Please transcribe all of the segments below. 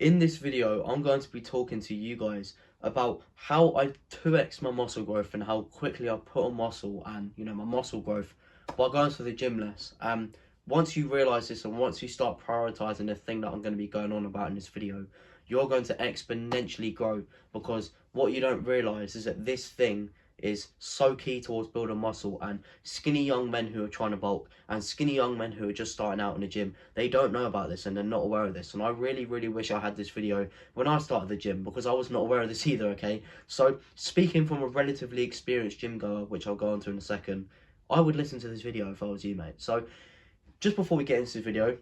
In this video, I'm going to be talking to you guys about how I 2x my muscle growth and how quickly I put on muscle and, my muscle growth by going to the gym less. Once you realize this and once you start prioritizing the thing that I'm going to be going on about in this video, you're going to exponentially grow, because what you don't realize is that this thing is so key towards building muscle. And skinny young men who are trying to bulk and skinny young men who are just starting out in the gym, they don't know about this and they're not aware of this. And I really wish I had this video when I started the gym, because I was not aware of this either. Okay, so speaking from a relatively experienced gym goer, which I'll go on to in a second, I would listen to this video if I was you, mate. So just before we get into this video,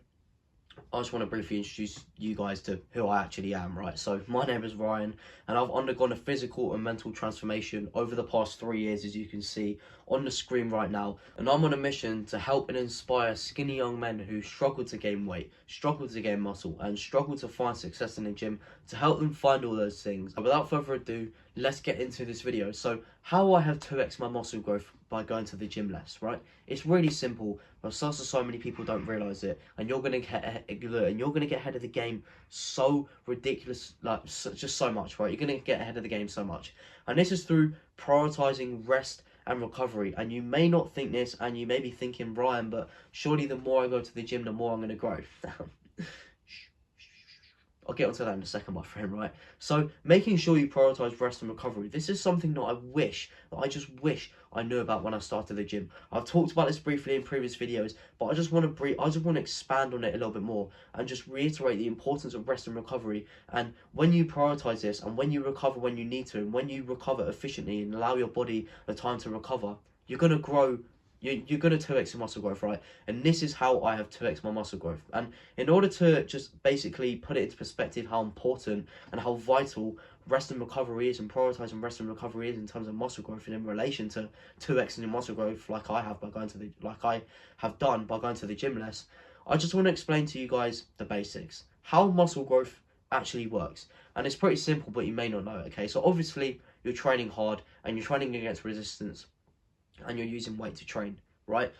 I just want to briefly introduce you guys to who I actually am, right? So my name is Ryan, and I've undergone a physical and mental transformation over the past 3 years, as you can see on the screen right now. And I'm on a mission to help and inspire skinny young men who struggle to gain weight, struggle to gain muscle, and struggle to find success in the gym, to help them find all those things. And without further ado, let's get into this video. So how I have 2x my muscle growth by going to the gym less, right? It's really simple, but so many people don't realize it, and you're gonna get ahead of the game so ridiculous, just so much, right? You're gonna get ahead of the game so much, and this is through prioritizing rest and recovery. And you may not think this, and you may be thinking, Ryan, but surely the more I go to the gym, the more I'm gonna grow. I'll get onto that in a second, my friend, right? So making sure you prioritize rest and recovery. This is something that I just wish I knew about when I started the gym. I've talked about this briefly in previous videos, but I just want to expand on it a little bit more and just reiterate the importance of rest and recovery. And when you prioritize this, and when you recover when you need to, and when you recover efficiently and allow your body the time to recover, you're gonna grow. You're going to 2x your muscle growth, right? And this is how I have 2x my muscle growth. And in order to just basically put it into perspective how important and how vital rest and recovery is, and prioritizing rest and recovery is in terms of muscle growth and in relation to 2x in your muscle growth, like I have done by going to the gym less, I just want to explain to you guys the basics, how muscle growth actually works. And it's pretty simple, but you may not know it, okay? So obviously you're training hard and you're training against resistance, and you're using weight to train, right?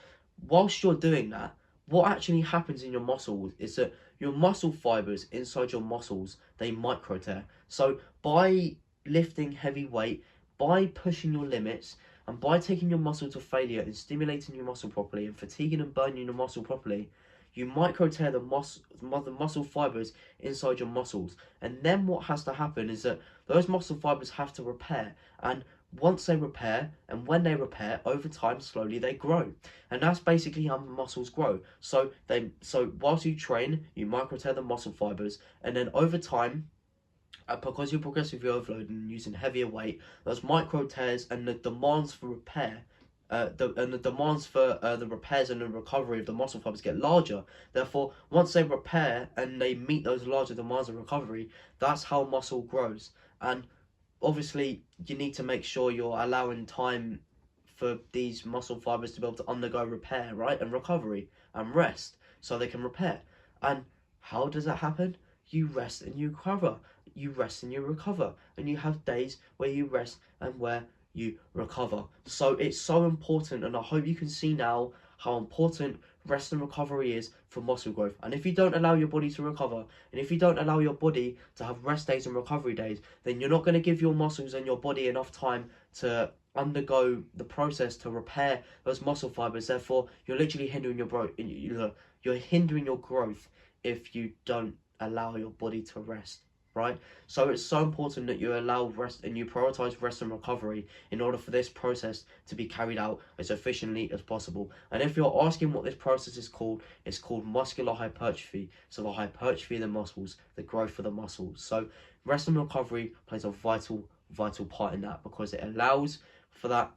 Whilst you're doing that, what actually happens in your muscles is that your muscle fibers inside your muscles, they micro tear. So by lifting heavy weight, by pushing your limits, and by taking your muscle to failure and stimulating your muscle properly and fatiguing and burning your muscle properly, you micro tear the muscle fibers inside your muscles. And then what has to happen is that those muscle fibers have to repair. And once they repair, and when they repair, over time, slowly they grow. And that's basically how muscles grow. So whilst you train, you micro tear the muscle fibers, and then over time, because you're progressively overloading and using heavier weight, those micro tears and the demands for repair, the demands for the repairs and the recovery of the muscle fibers get larger. Therefore, once they repair and they meet those larger demands of recovery, that's how muscle grows. And obviously, you need to make sure you're allowing time for these muscle fibers to be able to undergo repair, right, and recovery and rest, so they can repair. And how does that happen? You rest and you recover. You rest and you recover, and you have days where you rest and where you recover. So it's so important, and I hope you can see now how important rest and recovery is for muscle growth. And if you don't allow your body to recover, and if you don't allow your body to have rest days and recovery days, then you're not going to give your muscles and your body enough time to undergo the process to repair those muscle fibers. Therefore, you're literally hindering your growth. You're hindering your growth if you don't allow your body to rest, right? So it's so important that you allow rest and you prioritize rest and recovery in order for this process to be carried out as efficiently as possible. And if you're asking what this process is called, it's called muscular hypertrophy. So the hypertrophy of the muscles, the growth of the muscles. So rest and recovery plays a vital part in that, because it allows for that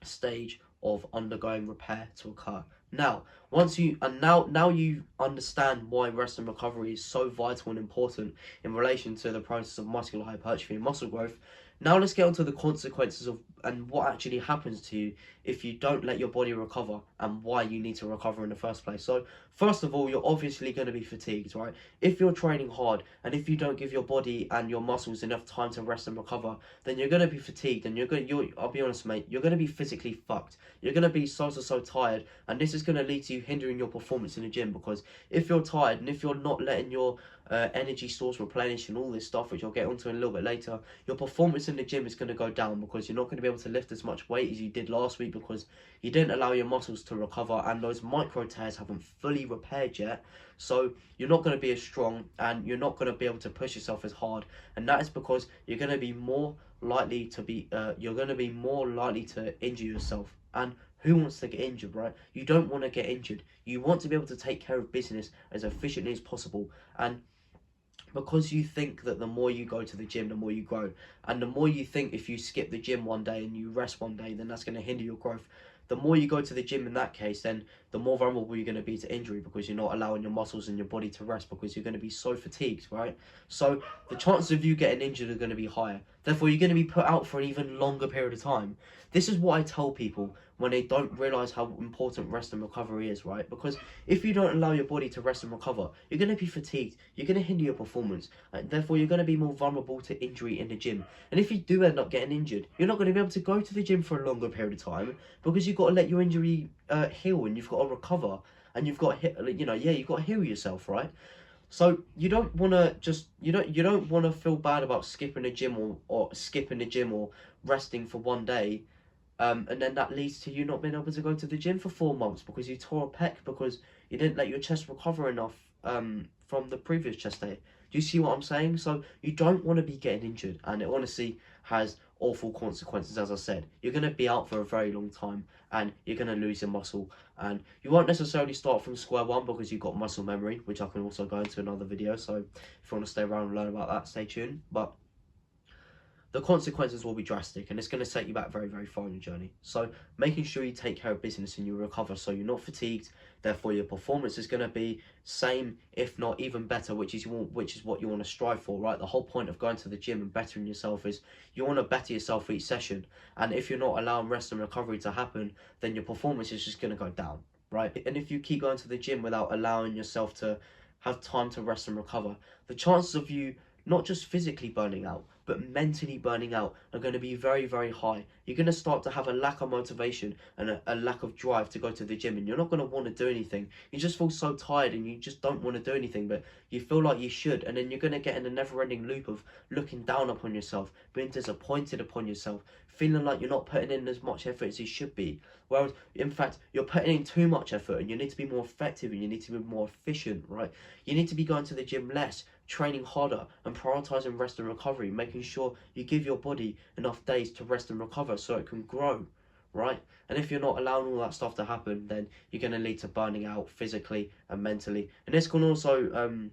stage of undergoing repair to occur. Now, now you understand why rest and recovery is so vital and important in relation to the process of muscular hypertrophy and muscle growth. Now let's get onto the consequences of and what actually happens to you if you don't let your body recover, and why you need to recover in the first place. So first of all, you're obviously going to be fatigued, right? If you're training hard and if you don't give your body and your muscles enough time to rest and recover, then you're going to be fatigued, and I'll be honest, mate, you're going to be physically fucked. You're going to be so tired, and this is going to lead to you hindering your performance in the gym, because if you're tired and if you're not letting your energy stores replenish and all this stuff, which I'll get onto in a little bit later, your performance in the gym is going to go down because you're not going to be able to lift as much weight as you did last week because you didn't allow your muscles to recover and those micro tears haven't fully repaired yet. So you're not going to be as strong and you're not going to be able to push yourself as hard, and that is because you're going to be more likely to injure yourself. And who wants to get injured, right? You don't want to get injured. You want to be able to take care of business as efficiently as possible. And because you think that the more you go to the gym, the more you grow, and the more you think if you skip the gym one day and you rest one day, then that's going to hinder your growth. The more you go to the gym in that case, then the more vulnerable you're going to be to injury because you're not allowing your muscles and your body to rest because you're going to be so fatigued, right? So the chances of you getting injured are going to be higher. Therefore, you're going to be put out for an even longer period of time. This is what I tell people when they don't realise how important rest and recovery is, right? Because if you don't allow your body to rest and recover, you're going to be fatigued, you're going to hinder your performance, and therefore you're going to be more vulnerable to injury in the gym. And if you do end up getting injured, you're not going to be able to go to the gym for a longer period of time because you've got to let your injury heal and you've got to recover and you've got to, you've got to heal yourself, right? So you don't want to you don't want to feel bad about skipping the gym or skipping the gym or resting for one day. And then that leads to you not being able to go to the gym for 4 months because you tore a pec because you didn't let your chest recover enough from the previous chest day. Do you see what I'm saying? So you don't want to be getting injured, and it honestly has awful consequences. As I said, you're going to be out for a very long time and you're going to lose your muscle, and you won't necessarily start from square one because you've got muscle memory, which I can also go into another video. So if you want to stay around and learn about that, stay tuned. But the consequences will be drastic and it's going to set you back very, very far in your journey. So making sure you take care of business and you recover so you're not fatigued, therefore your performance is going to be same, if not even better, which is what you want to strive for, right? The whole point of going to the gym and bettering yourself is you want to better yourself each session. And if you're not allowing rest and recovery to happen, then your performance is just going to go down, right? And if you keep going to the gym without allowing yourself to have time to rest and recover, the chances of you not just physically burning out, but mentally burning out are going to be very, very high. You're going to start to have a lack of motivation and a lack of drive to go to the gym, and you're not going to want to do anything. You just feel so tired and you just don't want to do anything, but you feel like you should, and then you're going to get in a never-ending loop of looking down upon yourself, being disappointed upon yourself, feeling like you're not putting in as much effort as you should be. Whereas, in fact, you're putting in too much effort and you need to be more effective and you need to be more efficient, right? You need to be going to the gym less, training harder, and prioritizing rest and recovery, making sure you give your body enough days to rest and recover so it can grow, right? And if you're not allowing all that stuff to happen, then you're going to lead to burning out physically and mentally. And this can also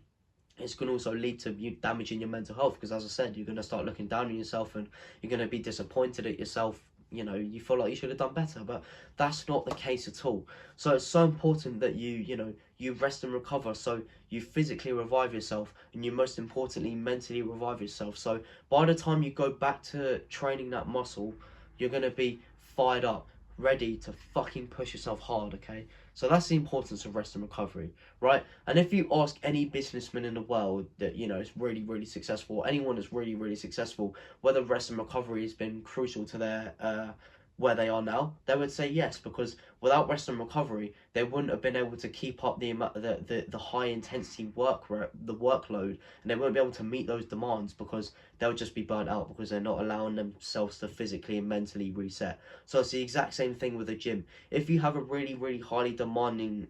lead to you damaging your mental health because, as I said, you're going to start looking down on yourself and you're going to be disappointed at yourself. You feel like you should have done better, but that's not the case at all. So it's so important that you rest and recover so you physically revive yourself and you most importantly mentally revive yourself. So by the time you go back to training that muscle, you're going to be fired up, ready to fucking push yourself hard, okay? So that's the importance of rest and recovery, right? And if you ask any businessman in the world that, is really, really successful, anyone that's really, really successful, whether rest and recovery has been crucial to their where they are now, they would say yes, because without rest and recovery, they wouldn't have been able to keep up the high intensity workload, and they won't be able to meet those demands because they'll just be burnt out because they're not allowing themselves to physically and mentally reset. So it's the exact same thing with the gym. If you have a really, really highly demanding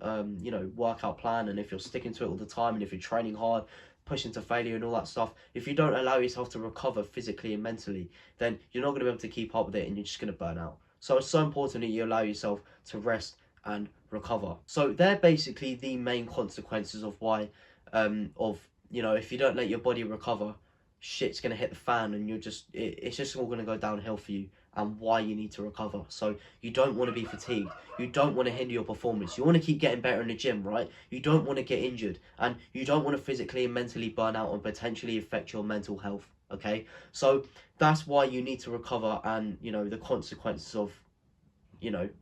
workout plan, and if you're sticking to it all the time, and if you're training hard, pushing to failure and all that stuff, if you don't allow yourself to recover physically and mentally, then you're not going to be able to keep up with it and you're just going to burn out. So it's so important that you allow yourself to rest and recover. So they're basically the main consequences of why if you don't let your body recover, shit's going to hit the fan and it's just all going to go downhill for you, and why you need to recover. So you don't want to be fatigued, you don't want to hinder your performance, you want to keep getting better in the gym, right? You don't want to get injured, and you don't want to physically and mentally burn out and potentially affect your mental health, okay? So that's why you need to recover, and the consequences of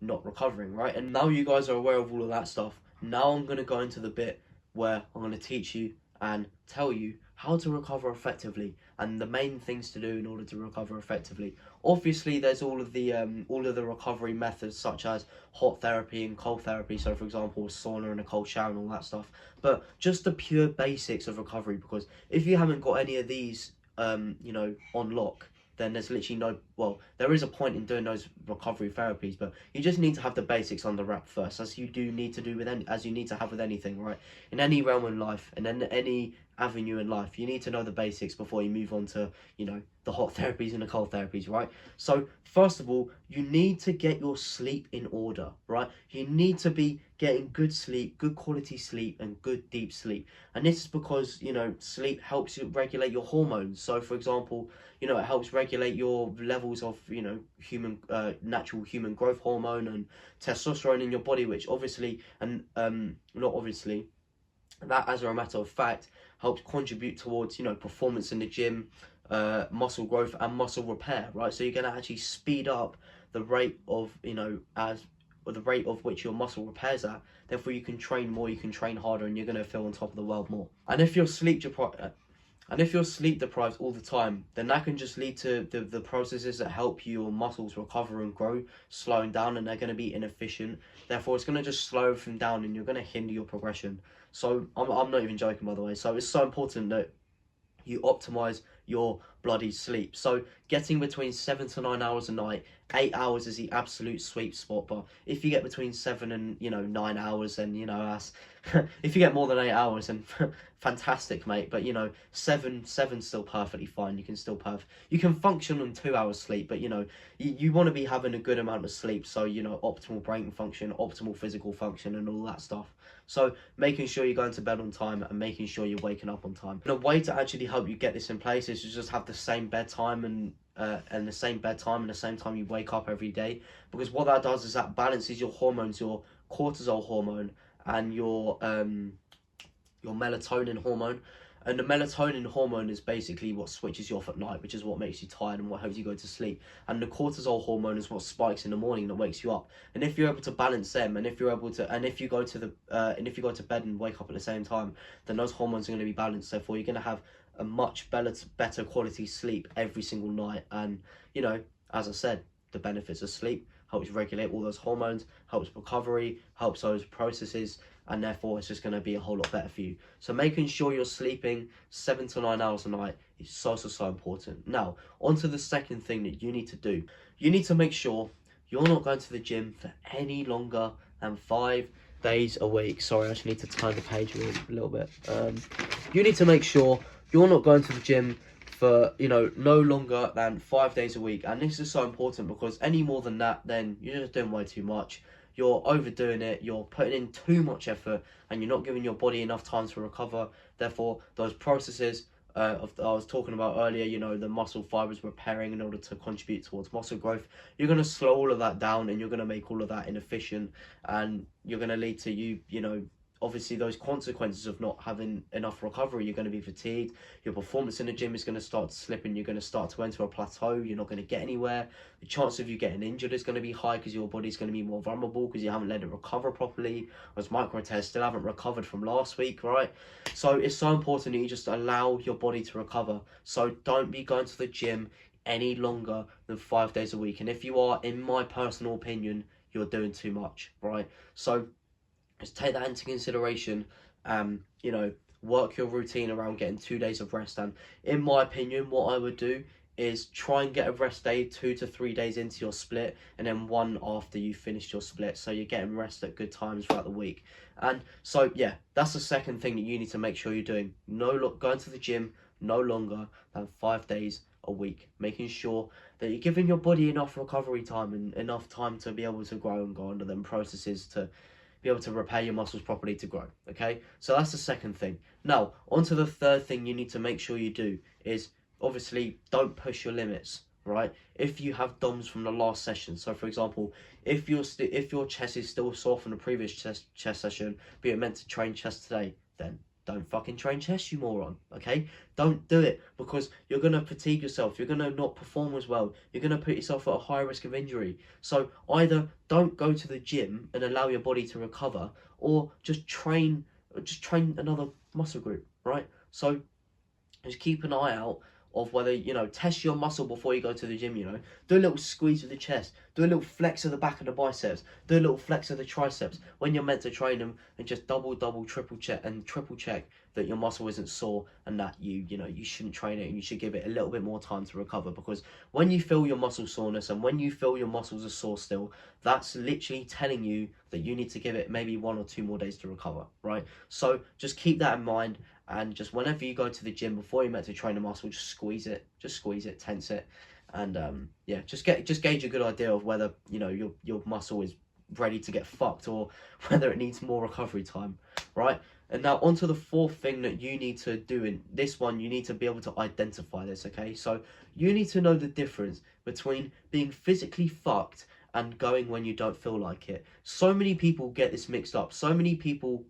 not recovering, right? And now you guys are aware of all of that stuff. Now I'm going to go into the bit where I'm going to teach you and tell you how to recover effectively and the main things to do in order to recover effectively. Obviously, there's all of the recovery methods such as hot therapy and cold therapy. So, for example, a sauna and a cold shower and all that stuff. But just the pure basics of recovery, because if you haven't got any of these, on lock, then there's literally no, well, there is a point in doing those recovery therapies, but you just need to have the basics under wrap first, as you do need to do with as you need to have with anything, right? In any realm in life, and in any avenue in life, you need to know the basics before you move on to, the hot therapies and the cold therapies, right? So first of all, you need to get your sleep in order, right? You need to be getting good sleep, good quality sleep, and good deep sleep. And this is because, sleep helps you regulate your hormones. So for example, it helps regulate your levels of, natural human growth hormone and testosterone in your body, which obviously, and not obviously, that as a matter of fact, helps contribute towards, performance in the gym, muscle growth and muscle repair, right? So you're going to actually speed up the rate of, the rate of which your muscle repairs at. Therefore, you can train more, you can train harder, and you're going to feel on top of the world more. And if you're sleep deprived all the time, then that can just lead to the processes that help your muscles recover and grow slowing down, and they're going to be inefficient. Therefore, it's going to just slow everything down, and you're going to hinder your progression. So I'm not even joking, by the way. So it's so important that you optimize your bloody sleep. So getting between 7 to 9 hours a night, 8 hours is the absolute sweet spot. But if you get between 7 and 9 hours, then that's if you get more than 8 hours, then fantastic, mate. But seven's still perfectly fine. You can function on 2 hours sleep, but you want to be having a good amount of sleep. So optimal brain function, optimal physical function, and all that stuff. So making sure you're going to bed on time and making sure you're waking up on time. And a way to actually help you get this in place is to just have the same bedtime and the same time you wake up every day, because what that does is that balances your hormones, your cortisol hormone and your melatonin hormone. And the melatonin hormone is basically what switches you off at night, which is what makes you tired and what helps you go to sleep. And the cortisol hormone is what spikes in the morning that wakes you up. And if you're able to balance them, and if you go to bed and wake up at the same time, then those hormones are going to be balanced. Therefore, you're going to have a much better quality sleep every single night. And as I said, the benefits of sleep helps regulate all those hormones, helps recovery, helps those processes, and therefore it's just going to be a whole lot better for you. So making sure you're sleeping 7 to 9 hours a night is so important. Now, on to the second thing that you need to do. You need to make sure you're not going to the gym for any longer than 5 days a week. Sorry, I just need to turn the page a little bit. You need to make sure you're not going to the gym for no longer than 5 days a week. And this is so important, because any more than that, then you're just doing way too much. You're overdoing it, you're putting in too much effort, and you're not giving your body enough time to recover. Therefore, those processes I was talking about earlier, the muscle fibers repairing in order to contribute towards muscle growth, you're going to slow all of that down, and you're going to make all of that inefficient, and you're going to lead to you obviously those consequences of not having enough recovery. You're going to be fatigued, your performance in the gym is going to start to slip, and you're going to start to enter a plateau. You're not going to get anywhere. The chance of you getting injured is going to be high, because your body's going to be more vulnerable because you haven't let it recover properly. Those micro tears still haven't recovered from last week, right? So it's so important that you just allow your body to recover. So don't be going to the gym any longer than 5 days a week. And if you are, in my personal opinion, you're doing too much, right? So just take that into consideration. Work your routine around getting 2 days of rest. And in my opinion, what I would do is try and get a rest day 2 to 3 days into your split, and then one after you finished your split, so you're getting rest at good times throughout the week. And so yeah, that's the second thing that you need to make sure you're doing. Going to the gym no longer than 5 days a week, making sure that you're giving your body enough recovery time and enough time to be able to grow and go under them processes to be able to repair your muscles properly to grow. Okay, so that's the second thing. Now, on to the third thing you need to make sure you do is, obviously, don't push your limits, right? If you have DOMs from the last session, so for example, if your chest is still sore from the previous chest session, but you're meant to train chest today, then don't fucking train chest, you moron, okay? Don't do it, because you're going to fatigue yourself, you're going to not perform as well, you're going to put yourself at a high risk of injury. So either don't go to the gym and allow your body to recover, or just train another muscle group, right? So just keep an eye out of whether, test your muscle before you go to the gym, Do a little squeeze of the chest, do a little flex of the back of the biceps, do a little flex of the triceps when you're meant to train them, and just double, triple check that your muscle isn't sore, and that you shouldn't train it, and you should give it a little bit more time to recover, because when you feel your muscle soreness and when you feel your muscles are sore still, that's literally telling you that you need to give it maybe 1 or 2 more days to recover, right? So just keep that in mind. And just whenever you go to the gym, before you're meant to train a muscle, just squeeze it, tense it, and yeah, just gauge a good idea of whether your muscle is ready to get fucked, or whether it needs more recovery time, right? And now onto the fourth thing that you need to do. In this one, you need to be able to identify this, okay? So you need to know the difference between being physically fucked and going when you don't feel like it. So many people get this mixed up. So many people,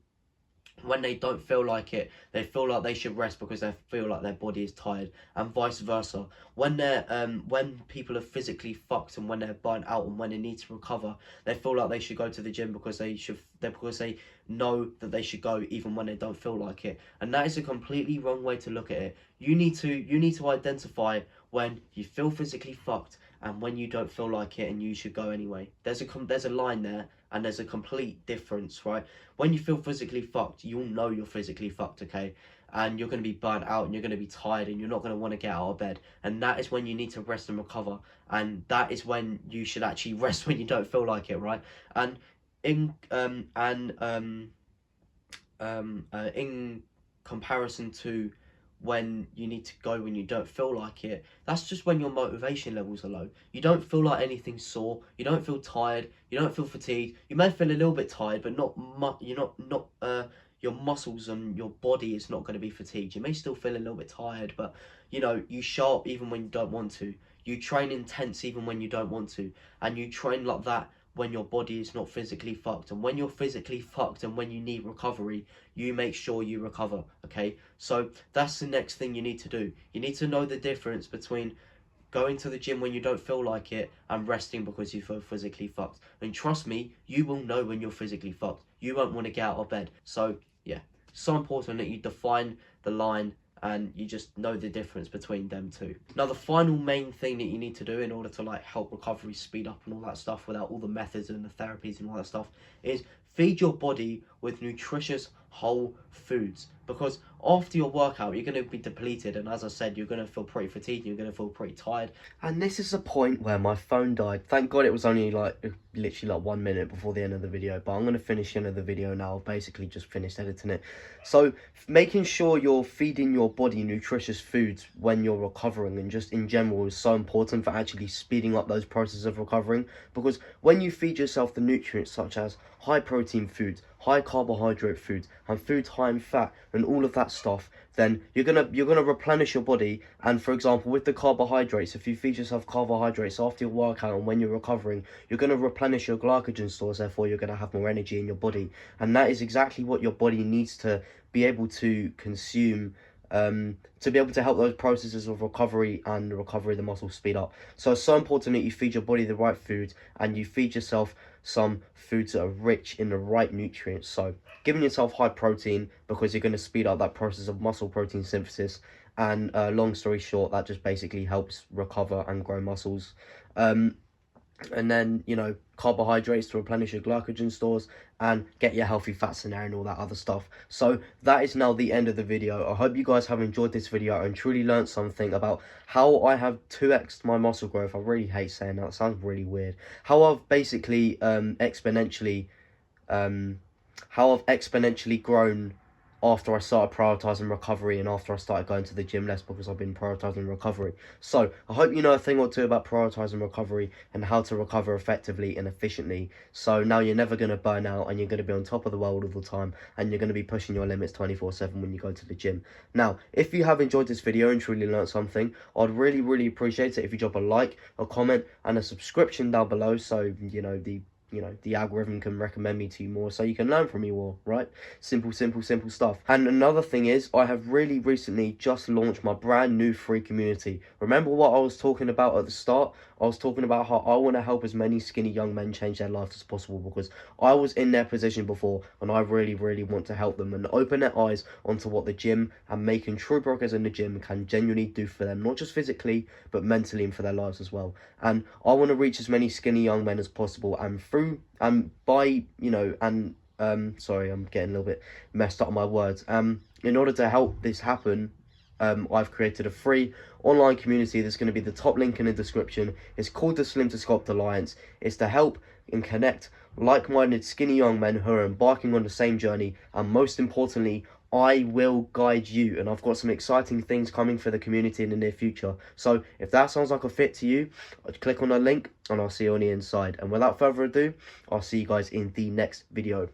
when they don't feel like it, they feel like they should rest because they feel like their body is tired, and vice versa. When people are physically fucked and when they're burnt out and when they need to recover, they feel like they should go to the gym because they know that they should go even when they don't feel like it. And that is a completely wrong way to look at it. You need to identify when you feel physically fucked and when you don't feel like it, and you should go anyway. There's a line there, and there's a complete difference, right? When you feel physically fucked, you'll know you're physically fucked, okay? And you're going to be burnt out, and you're going to be tired, and you're not going to want to get out of bed. And that is when you need to rest and recover. And that is when you should actually rest when you don't feel like it, right? And in comparison to when you need to go when you don't feel like it, that's just when your motivation levels are low. You don't feel like anything's sore, you don't feel tired, you don't feel fatigued. You may feel a little bit tired, but not much. Your muscles and your body is not going to be fatigued. You may still feel a little bit tired, but you show up even when you don't want to. You train intense even when you don't want to, and you train like that when your body is not physically fucked. And when you're physically fucked and when you need recovery, you make sure you recover, okay? So that's the next thing you need to do. You need to know the difference between going to the gym when you don't feel like it and resting because you feel physically fucked. And trust me, you will know when you're physically fucked. You won't want to get out of bed. So yeah, so important that you define the line and you just know the difference between them two. Now, the final main thing that you need to do in order to help recovery speed up and all that stuff, without all the methods and the therapies and all that stuff, is feed your body with nutritious whole foods. Because after your workout, you're going to be depleted, and as I said, you're going to feel pretty fatigued, you're going to feel pretty tired. And this is the point where my phone died. Thank God it was only literally 1 minute before the end of the video, but I'm going to finish the end of the video now. I've basically just finished editing it. So making sure you're feeding your body nutritious foods when you're recovering, and just in general, is so important for actually speeding up those processes of recovering. Because when you feed yourself the nutrients such as high protein foods, high carbohydrate foods, and foods high in fat, and all of that stuff, then you're gonna replenish your body. And for example, with the carbohydrates, if you feed yourself carbohydrates after your workout and when you're recovering, you're gonna replenish your glycogen stores. Therefore, you're gonna have more energy in your body, and that is exactly what your body needs to be able to consume, to be able to help those processes of recovery and the recovery of the muscle speed up. So it's so important that you feed your body the right foods, and you feed yourself some foods that are rich in the right nutrients. So giving yourself high protein, because you're going to speed up that process of muscle protein synthesis, and long story short, that just basically helps recover and grow muscles. And then, carbohydrates to replenish your glycogen stores and get your healthy fats in there and all that other stuff. So that is now the end of the video. I hope you guys have enjoyed this video and truly learned something about how I have 2x'd my muscle growth. I really hate saying that. It sounds really weird. How I've basically exponentially grown after I started prioritising recovery, and after I started going to the gym less, because I've been prioritising recovery. So I hope you know a thing or two about prioritising recovery and how to recover effectively and efficiently. So now you're never going to burn out, and you're going to be on top of the world all the time, and you're going to be pushing your limits 24/7 when you go to the gym. Now, if you have enjoyed this video and truly learned something, I'd really appreciate it if you drop a like, a comment, and a subscription down below, so the you know, the algorithm can recommend me to you more, so you can learn from me more, right? Simple stuff. And another thing is, I have really recently just launched my brand new free community. Remember what I was talking about at the start? I was talking about how I want to help as many skinny young men change their lives as possible, because I was in their position before, and I really want to help them and open their eyes onto what the gym and making true progress in the gym can genuinely do for them, not just physically, but mentally and for their lives as well. And I want to reach as many skinny young men as possible, and through and by, you know, and sorry, I'm getting a little bit messed up on my words. In order to help this happen, I've created a free online community that's going to be the top link in the description. It's called the Slim to Sculpt Alliance. It's to help and connect like-minded skinny young men who are embarking on the same journey, and most importantly, I will guide you, and I've got some exciting things coming for the community in the near future. So if that sounds like a fit to you, click on the link and I'll see you on the inside. And without further ado, I'll see you guys in the next video.